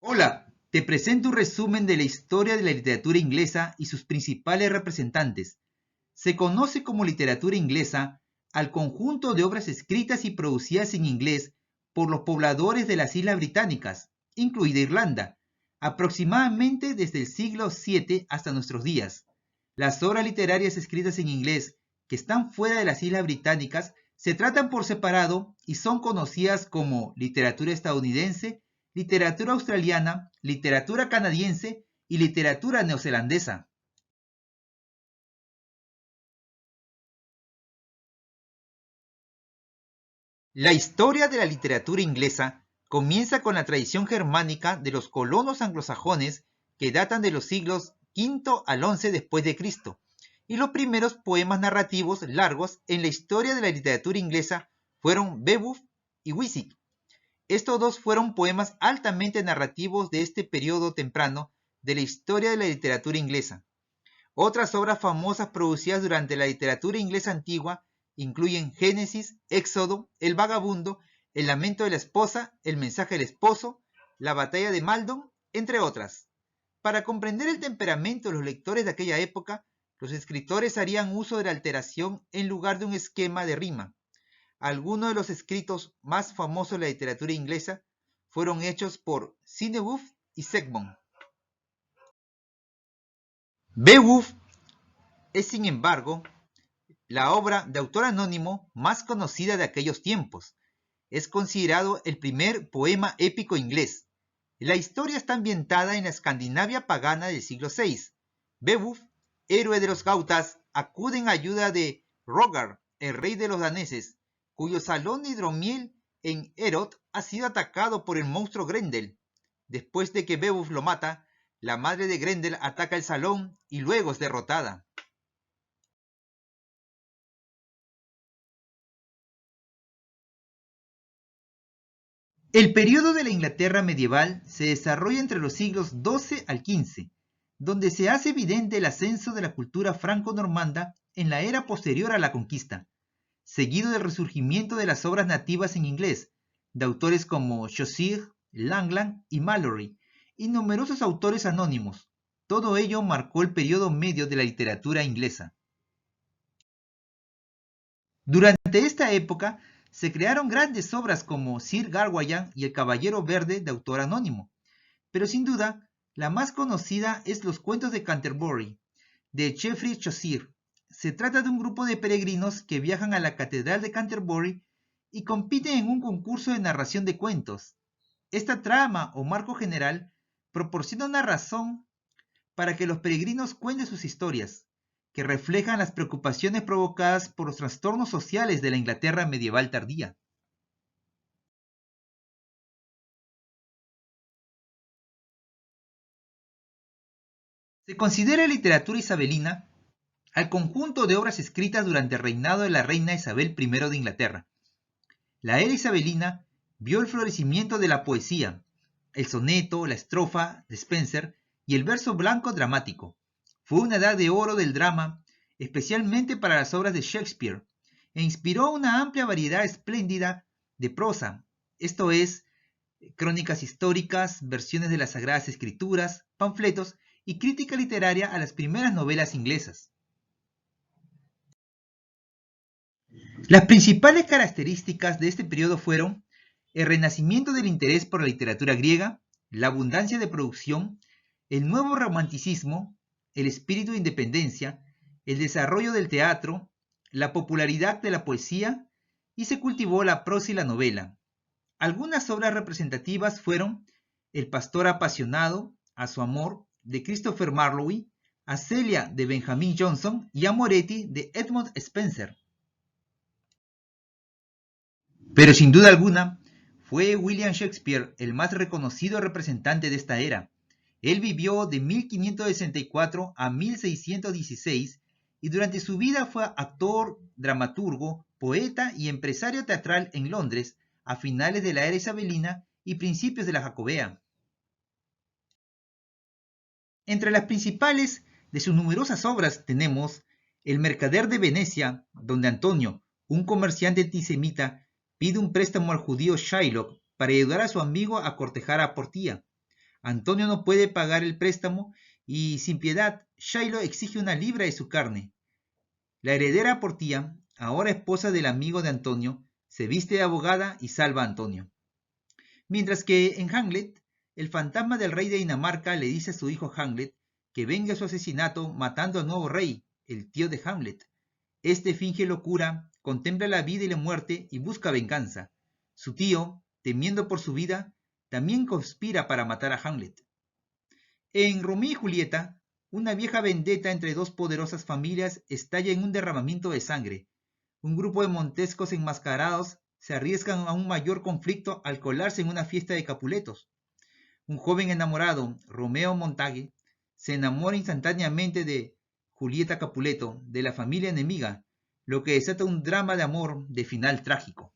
Hola, te presento un resumen de la historia de la literatura inglesa y sus principales representantes. Se conoce como literatura inglesa al conjunto de obras escritas y producidas en inglés por los pobladores de las Islas Británicas, incluida Irlanda, aproximadamente desde el siglo VII hasta nuestros días. Las obras literarias escritas en inglés que están fuera de las Islas Británicas se tratan por separado y son conocidas como literatura estadounidense, literatura australiana, literatura canadiense y literatura neozelandesa. La historia de la literatura inglesa comienza con la tradición germánica de los colonos anglosajones que datan de los siglos V al XI después de Cristo, y los primeros poemas narrativos largos en la historia de la literatura inglesa fueron Beowulf y Wisic. Estos dos fueron poemas altamente narrativos de este periodo temprano de la historia de la literatura inglesa. Otras obras famosas producidas durante la literatura inglesa antigua incluyen Génesis, Éxodo, El Vagabundo, El Lamento de la Esposa, El Mensaje del Esposo, La Batalla de Maldon, entre otras. Para comprender el temperamento de los lectores de aquella época, los escritores harían uso de la alteración en lugar de un esquema de rima. Algunos de los escritos más famosos de la literatura inglesa fueron hechos por Cynewulf y Segmon. Beowulf es, sin embargo, la obra de autor anónimo más conocida de aquellos tiempos. Es considerado el primer poema épico inglés. La historia está ambientada en la Escandinavia pagana del siglo VI. Beowulf, héroe de los gautas, acude en ayuda de Rogar, el rey de los daneses, cuyo salón de hidromiel en Erot ha sido atacado por el monstruo Grendel. Después de que Beowulf lo mata, la madre de Grendel ataca el salón y luego es derrotada. El periodo de la Inglaterra medieval se desarrolla entre los siglos XII al XV, donde se hace evidente el ascenso de la cultura franco-normanda en la era posterior a la conquista, seguido del resurgimiento de las obras nativas en inglés, de autores como Chaucer, Langland y Malory, y numerosos autores anónimos. Todo ello marcó el periodo medio de la literatura inglesa. Durante esta época se crearon grandes obras como Sir Gawain y El Caballero Verde de autor anónimo, pero sin duda la más conocida es Los Cuentos de Canterbury, de Geoffrey Chaucer. Se trata de un grupo de peregrinos que viajan a la Catedral de Canterbury y compiten en un concurso de narración de cuentos. Esta trama o marco general proporciona una razón para que los peregrinos cuenten sus historias, que reflejan las preocupaciones provocadas por los trastornos sociales de la Inglaterra medieval tardía. Se considera literatura isabelina al conjunto de obras escritas durante el reinado de la reina Isabel I de Inglaterra. La era isabelina vio el florecimiento de la poesía, el soneto, la estrofa de Spenser y el verso blanco dramático. Fue una edad de oro del drama, especialmente para las obras de Shakespeare, e inspiró una amplia variedad espléndida de prosa, esto es, crónicas históricas, versiones de las Sagradas Escrituras, panfletos y crítica literaria a las primeras novelas inglesas. Las principales características de este periodo fueron el renacimiento del interés por la literatura griega, la abundancia de producción, el nuevo romanticismo, el espíritu de independencia, el desarrollo del teatro, la popularidad de la poesía y se cultivó la prosa y la novela. Algunas obras representativas fueron El pastor apasionado, A su amor, de Christopher Marlowe, A Celia, de Benjamin Johnson y A Moretti, de Edmund Spenser. Pero sin duda alguna, fue William Shakespeare el más reconocido representante de esta era. Él vivió de 1564 a 1616 y durante su vida fue actor, dramaturgo, poeta y empresario teatral en Londres a finales de la era isabelina y principios de la Jacobea. Entre las principales de sus numerosas obras tenemos El mercader de Venecia, donde Antonio, un comerciante antisemita, pide un préstamo al judío Shylock para ayudar a su amigo a cortejar a Portia. Antonio no puede pagar el préstamo y, sin piedad, Shiloh exige una libra de su carne. La heredera Portia, ahora esposa del amigo de Antonio, se viste de abogada y salva a Antonio. Mientras que en Hamlet, el fantasma del rey de Dinamarca le dice a su hijo Hamlet que venga su asesinato matando al nuevo rey, el tío de Hamlet. Este finge locura, contempla la vida y la muerte y busca venganza. Su tío, temiendo por su vida, también conspira para matar a Hamlet. En Romeo y Julieta, una vieja vendetta entre dos poderosas familias estalla en un derramamiento de sangre. Un grupo de montescos enmascarados se arriesgan a un mayor conflicto al colarse en una fiesta de Capuletos. Un joven enamorado, Romeo Montague, se enamora instantáneamente de Julieta Capuleto, de la familia enemiga, lo que desata un drama de amor de final trágico.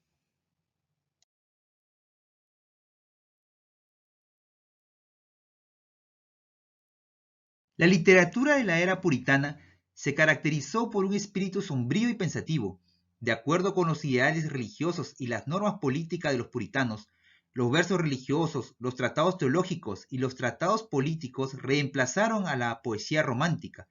La literatura de la era puritana se caracterizó por un espíritu sombrío y pensativo. De acuerdo con los ideales religiosos y las normas políticas de los puritanos, los versos religiosos, los tratados teológicos y los tratados políticos reemplazaron a la poesía romántica.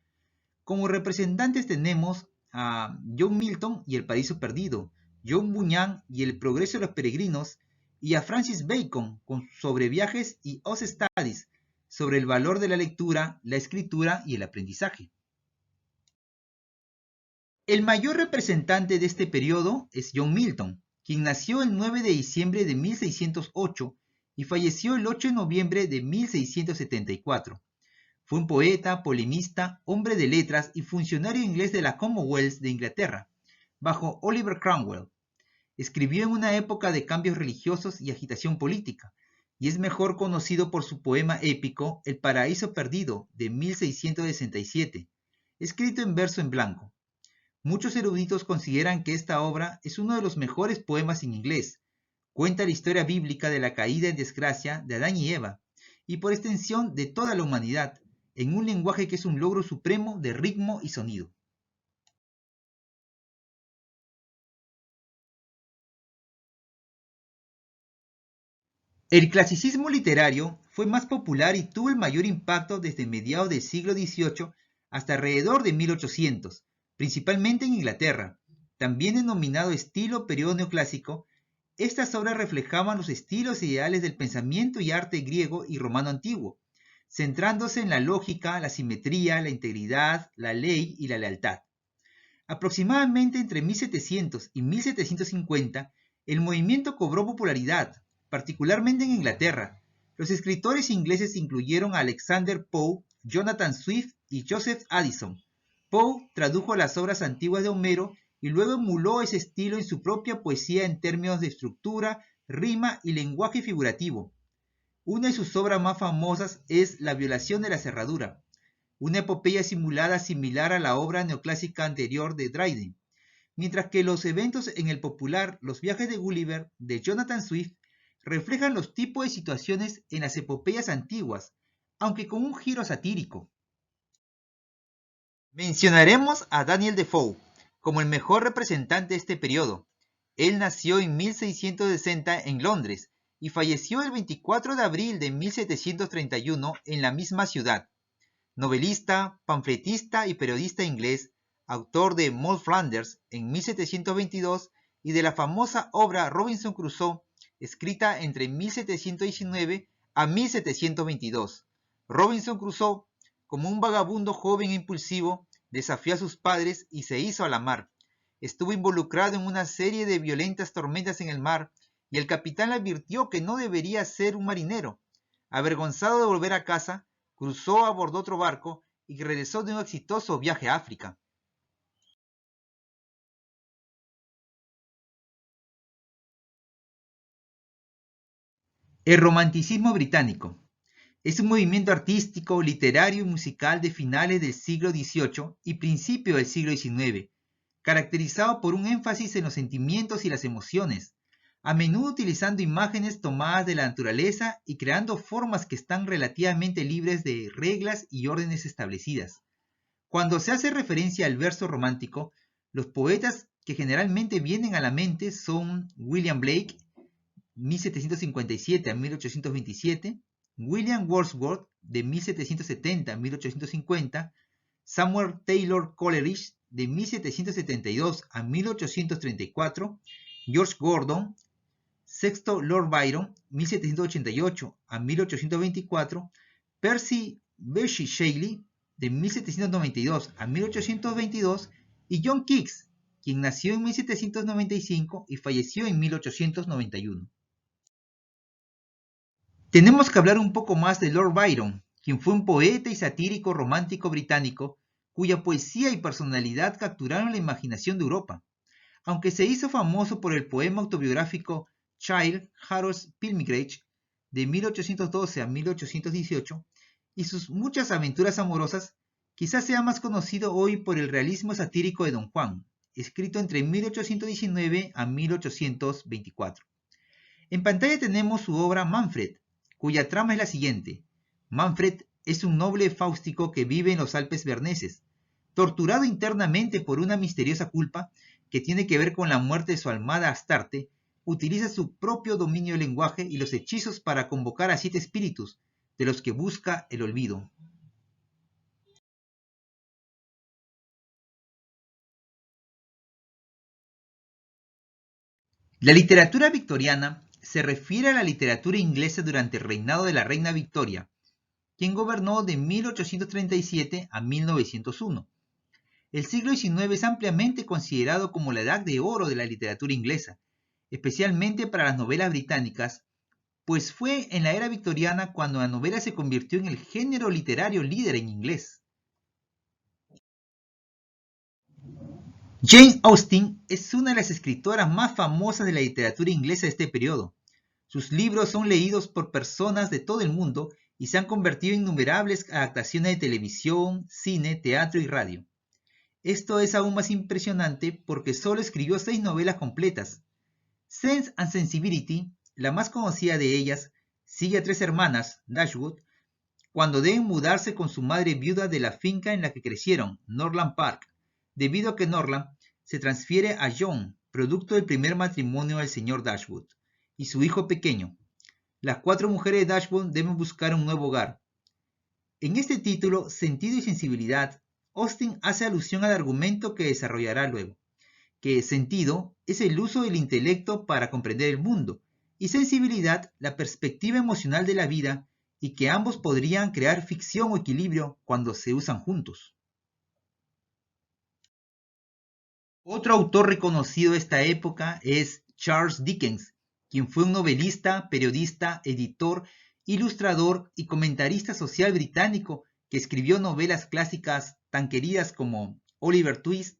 Como representantes tenemos a John Milton y El Paraíso Perdido, John Bunyan y El Progreso de los Peregrinos, y a Francis Bacon con Sobre Viajes y Os Studies, sobre el valor de la lectura, la escritura y el aprendizaje. El mayor representante de este periodo es John Milton, quien nació el 9 de diciembre de 1608 y falleció el 8 de noviembre de 1674. Fue un poeta, polemista, hombre de letras y funcionario inglés de la Commonwealth de Inglaterra, bajo Oliver Cromwell. Escribió en una época de cambios religiosos y agitación política, y es mejor conocido por su poema épico El Paraíso Perdido, de 1667, escrito en verso en blanco. Muchos eruditos consideran que esta obra es uno de los mejores poemas en inglés. Cuenta la historia bíblica de la caída en desgracia de Adán y Eva, y por extensión de toda la humanidad, en un lenguaje que es un logro supremo de ritmo y sonido. El clasicismo literario fue más popular y tuvo el mayor impacto desde mediados del siglo XVIII hasta alrededor de 1800, principalmente en Inglaterra. También denominado estilo periodo neoclásico, estas obras reflejaban los estilos e ideales del pensamiento y arte griego y romano antiguo, centrándose en la lógica, la simetría, la integridad, la ley y la lealtad. Aproximadamente entre 1700 y 1750, el movimiento cobró popularidad, particularmente en Inglaterra. Los escritores ingleses incluyeron a Alexander Poe, Jonathan Swift y Joseph Addison. Poe tradujo las obras antiguas de Homero y luego emuló ese estilo en su propia poesía en términos de estructura, rima y lenguaje figurativo. Una de sus obras más famosas es La violación de la cerradura, una epopeya simulada similar a la obra neoclásica anterior de Dryden, mientras que los eventos en el popular Los viajes de Gulliver de Jonathan Swift reflejan los tipos de situaciones en las epopeyas antiguas, aunque con un giro satírico. Mencionaremos a Daniel Defoe como el mejor representante de este periodo. Él nació en 1660 en Londres y falleció el 24 de abril de 1731 en la misma ciudad. Novelista, panfletista y periodista inglés, autor de Moll Flanders en 1722 y de la famosa obra Robinson Crusoe, escrita entre 1719 a 1722. Robinson Crusoe, como un vagabundo joven e impulsivo, desafió a sus padres y se hizo a la mar. Estuvo involucrado en una serie de violentas tormentas en el mar y el capitán le advirtió que no debería ser un marinero. Avergonzado de volver a casa, Crusoe abordó otro barco y regresó de un exitoso viaje a África. El romanticismo británico es un movimiento artístico, literario y musical de finales del siglo XVIII y principio del siglo XIX, caracterizado por un énfasis en los sentimientos y las emociones, a menudo utilizando imágenes tomadas de la naturaleza y creando formas que están relativamente libres de reglas y órdenes establecidas. Cuando se hace referencia al verso romántico, los poetas que generalmente vienen a la mente son William Blake, 1757 a 1827, William Wordsworth, de 1770 a 1850, Samuel Taylor Coleridge, de 1772 a 1834, George Gordon, Sexto Lord Byron, 1788 a 1824, Percy Bysshe Shelley, de 1792 a 1822, y John Keats, quien nació en 1795 y falleció en 1891. Tenemos que hablar un poco más de Lord Byron, quien fue un poeta y satírico romántico británico, cuya poesía y personalidad capturaron la imaginación de Europa. Aunque se hizo famoso por el poema autobiográfico Childe Harold's Pilgrimage, de 1812 a 1818, y sus muchas aventuras amorosas, quizás sea más conocido hoy por el realismo satírico de Don Juan, escrito entre 1819 a 1824. En pantalla tenemos su obra Manfred, cuya trama es la siguiente. Manfred es un noble fáustico que vive en los Alpes berneses, torturado internamente por una misteriosa culpa que tiene que ver con la muerte de su amada Astarte. Utiliza su propio dominio del lenguaje y los hechizos para convocar a 7 espíritus, de los que busca el olvido. La literatura victoriana se refiere a la literatura inglesa durante el reinado de la reina Victoria, quien gobernó de 1837 a 1901. El siglo XIX es ampliamente considerado como la edad de oro de la literatura inglesa, especialmente para las novelas británicas, pues fue en la era victoriana cuando la novela se convirtió en el género literario líder en inglés. Jane Austen es una de las escritoras más famosas de la literatura inglesa de este periodo. Sus libros son leídos por personas de todo el mundo y se han convertido en innumerables adaptaciones de televisión, cine, teatro y radio. Esto es aún más impresionante porque solo escribió 6 novelas completas. Sense and Sensibility, la más conocida de ellas, sigue a 3 hermanas, Dashwood, cuando deben mudarse con su madre viuda de la finca en la que crecieron, Norland Park, debido a que Norland se transfiere a John, producto del primer matrimonio del señor Dashwood, y su hijo pequeño. Las 4 mujeres de Dashwood deben buscar un nuevo hogar. En este título, Sentido y Sensibilidad, Austen hace alusión al argumento que desarrollará luego, que sentido es el uso del intelecto para comprender el mundo, y sensibilidad la perspectiva emocional de la vida, y que ambos podrían crear ficción o equilibrio cuando se usan juntos. Otro autor reconocido de esta época es Charles Dickens, quien fue un novelista, periodista, editor, ilustrador y comentarista social británico que escribió novelas clásicas tan queridas como Oliver Twist,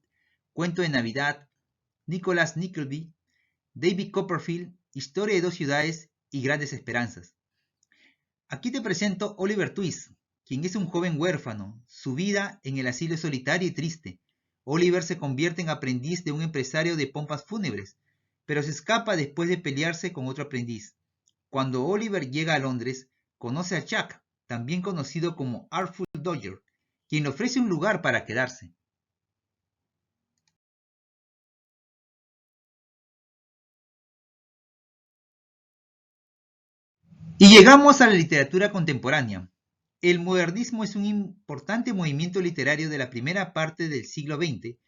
Cuento de Navidad, Nicholas Nickleby, David Copperfield, Historia de 2 ciudades y Grandes Esperanzas. Aquí te presento Oliver Twist, quien es un joven huérfano. Su vida en el asilo es solitaria y triste. Oliver se convierte en aprendiz de un empresario de pompas fúnebres, pero se escapa después de pelearse con otro aprendiz. Cuando Oliver llega a Londres, conoce a Chuck, también conocido como Artful Dodger, quien le ofrece un lugar para quedarse. Y llegamos a la literatura contemporánea. El modernismo es un importante movimiento literario de la primera parte del siglo XX,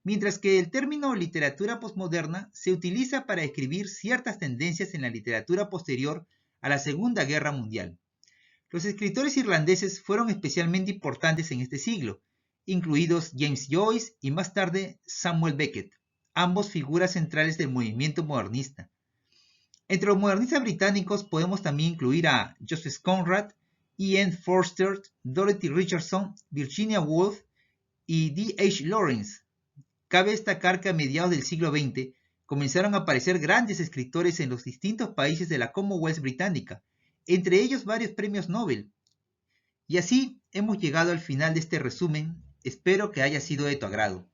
mientras que el término literatura posmoderna se utiliza para describir ciertas tendencias en la literatura posterior a la Segunda Guerra Mundial. Los escritores irlandeses fueron especialmente importantes en este siglo, incluidos James Joyce y más tarde Samuel Beckett, ambos figuras centrales del movimiento modernista. Entre los modernistas británicos podemos también incluir a Joseph Conrad, Ian Forster, Dorothy Richardson, Virginia Woolf y D. H. Lawrence. Cabe destacar que a mediados del siglo XX comenzaron a aparecer grandes escritores en los distintos países de la Commonwealth británica, entre ellos varios premios Nobel. Y así hemos llegado al final de este resumen. Espero que haya sido de tu agrado.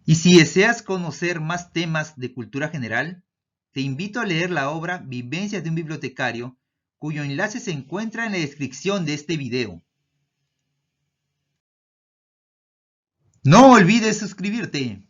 Y si deseas conocer más temas de cultura general, te invito a leer la obra Vivencias de un bibliotecario, cuyo enlace se encuentra en la descripción de este video. No olvides suscribirte.